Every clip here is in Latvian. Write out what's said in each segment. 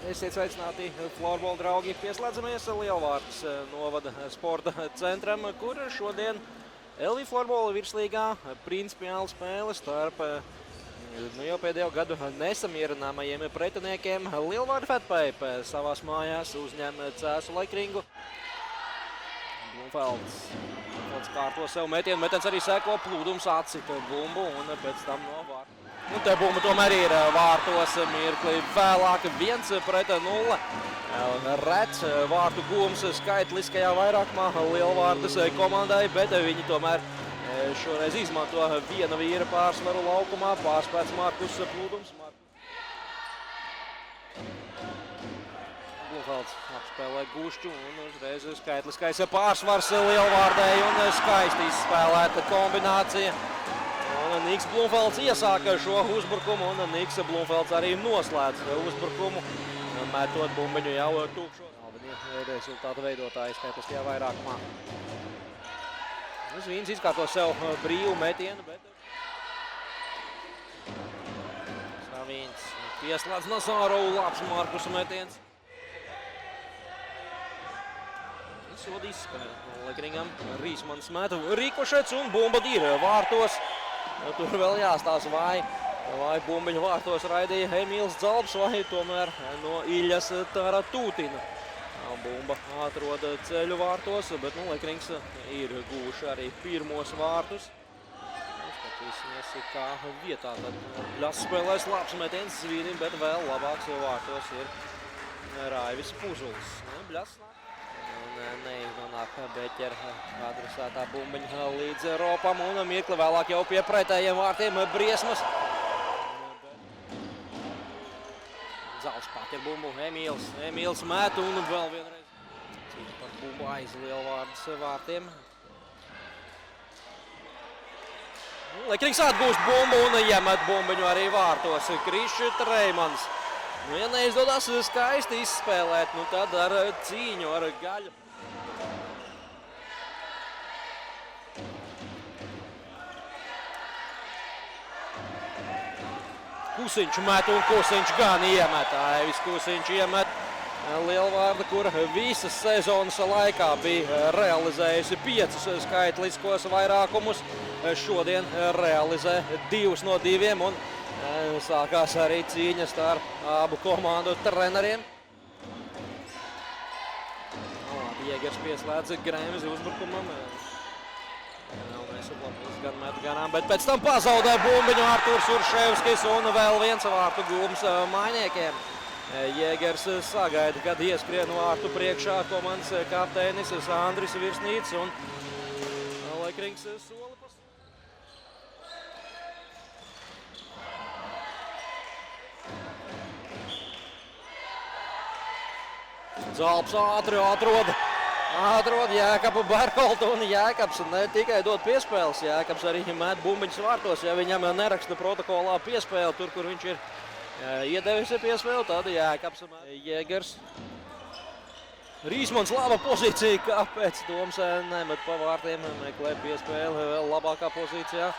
Esiet sveicināti florbola draugi. Pieslēdzamies Lielvārdas novada sporta centram, kur šodien LV florbola virslīgā principiāla spēle starp jau pēdējo gadu nesamierināmajiem pretiniekiem. Lielvārda Fetpape savās mājās uzņem Cēsu Laikringu. Blumfelds kārto sev metienu, metiens arī seko, Plūdums atcita bumbu un pēc tam no vārta. Te bumba tomēr ir vārtos mirkli vēlāk 1-0. Rets vārtu gūms skaitliskajā vairākumā Lielvārdas komandai, bet viņi tomēr šoreiz izmanto viena vīra pārsvaru laukumā. Pārspēts Markus Plūdums. Blumfelds apspēlē Gušķu un uzreiz skaitliskais pārsvars Lielvārdai un skaisti izspēlēta kombinācija. Niks Blumfelds iesāka šo uzbrukumu un Niks Blumfelds arī noslēdz uzbrukumu, metot bumbiņu jau tukšo. Galvenie rezultātu veidotāji skaitliskajā vairākumā. Zvīns izkārto sev brīvu metienu, bet Savīns pieslēdz Nazārovu, labs Markus metiens. Sodīs Laikringam, Rīsmans meta rikošets un bumba ir vārtos. Tur vēl jāstāsta, vai bumbiņu vārtos raidīja Emīls Dzalbs vai tomēr no Iļas Taratūtina. Bumba atrod ceļu vārtos, bet Laikrings ir gūši arī pirmos vārtus. Skatīsimies, kā vietā tad Bļas spēlēs labs metiens Zvīnim, bet vēl labāks vārtos ir Raivis Puzuls. Bļas neiznonāk Beķera adresētā bumbiņa līdz Ropam un mirkli vēlāk jau pie pretējiem vārtiem Briesmas. Zals paķer bumbu, Emīls met un vēl vienreiz cīņa par bumbu aiz Lielvārdas vārtiem. Laikrings atgūst bumbu un iemet bumbiņu arī vārtos Krišs Treimans. Ja neizdodas skaisti izspēlēt, tad ar cīņu, ar gaļu. Kusiņš met un Kusiņš gan iemet. Aivis Kusiņš iemet Lielvārda, kur visas sezonas laikā bija realizējusi 5 skaitliskos vairākumus. Šodien realizē 2 no 2 un sākās arī cīņa starp abu komandu treneriem. Jēgers pieslēdz Grēmzi uzbrukumam. Gan met ganām, bet pēc tam pazaudē bumbiņu Arturs Urševskis un vēl viens vārtu gūms mainiekiem. Jēgers sagaida, kad ieskrien vārtu priekšā komandas kapteinis Andris Virsnīts un Laikrings soli pas. Dzalbs ātri atrod Jēkabu Berholtu un Jēkabs ne tikai dod piespēles, Jēkabs arī met bumbiņas vārtos. Ja viņam neraksta protokolā piespēle tur, kur viņš ir iedevis piespēli, tad Jēkabs Jēgers. Rīsmans laba pozīcija, kāpēc Toms nemet pa vārtiem, meklē piespēli vēl labākā pozīcijā.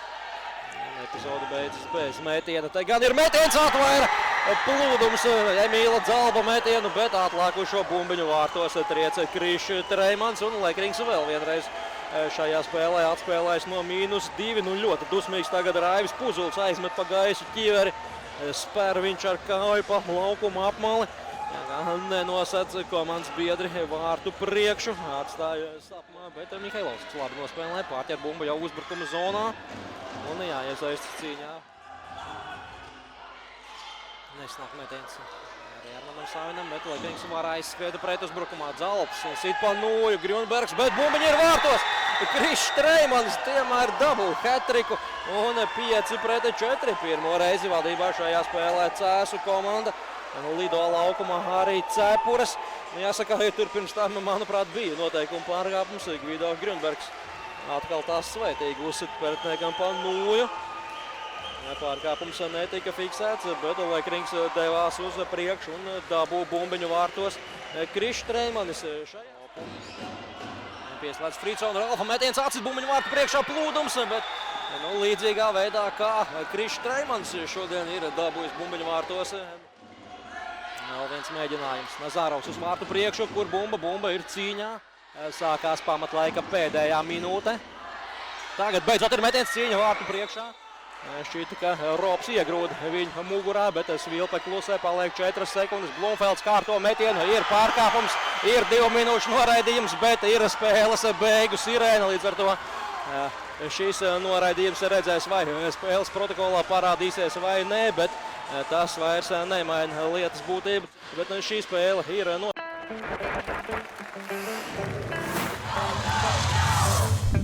Epizode beidzas bez metiena, te gan ir metiens atvaira. Plūdums Emīla Dzalba metienu, bet atlākušo bumbiņu vārtos triec Krišs Treimans un Laikrings vēl vienreiz šajā spēlē atspēlēs no -2. Ļoti dusmīgs tagad Raivis Puzuls aizmet pa gaisu ķiveri, spēr viņš ar kāju pa laukumu apmali. Nenosac komandas biedri vārtu priekšu, atstāja sapmā, bet Mihailovskis labi nospēlē, pārķer bumbu jau uzbrukuma zonā un jāiesaistas cīņā. Nesnāk metiens arī Armanam Savinam, bet Laikrings var aizskriet pret uzbrukumā. Dzalbs sit pa nūju, Grunbergs, bet bumbiņi ir vārtos. Krišs Treimans tiemēr dabū hat-triku un 5-4 pirmo reizi vadībā šajā spēlē Cēsu komanda. Lido laukumā arī Cepures. Jāsaka, tur pirms tam, manuprāt, bija noteikuma pārkāpums. Gvido Grunbergs atkal tās svētīgi uzsit pretiniekam pa nūju. Pārkāpums netika fiksēts, bet Laikrings devās uz priekšu un dabū bumbiņu vārtos Krišs Treimanis šajā. Pieslēdz Frīco un Ralfa metiens, acis bumbiņu vārtu priekšā Plūdums, bet Nu, līdzīgā veidā kā Krišs Treimans šodien ir dabūjis bumbiņu vārtos. Vēl viens mēģinājums. Nazarovs uz vārtu priekšu, kur bumba ir cīņā. Sākās pamatlaika pēdējā minūte. Tagad beidzot ir metiens cīņa vārtu priekšā. Šķita, ka Rops iegrūda viņa mugurā, bet Svilpe klusē, paliek 4 sekundes. Blumfelds kārto metienu, ir pārkāpums, ir 2 minūšu noraidījums, bet ir spēles beigu sirēna. Līdz ar to šis noraidījums redzēs, vai spēles protokolā parādīsies vai nē, bet tas vairs nemaina lietas būtību. Bet šī spēle ir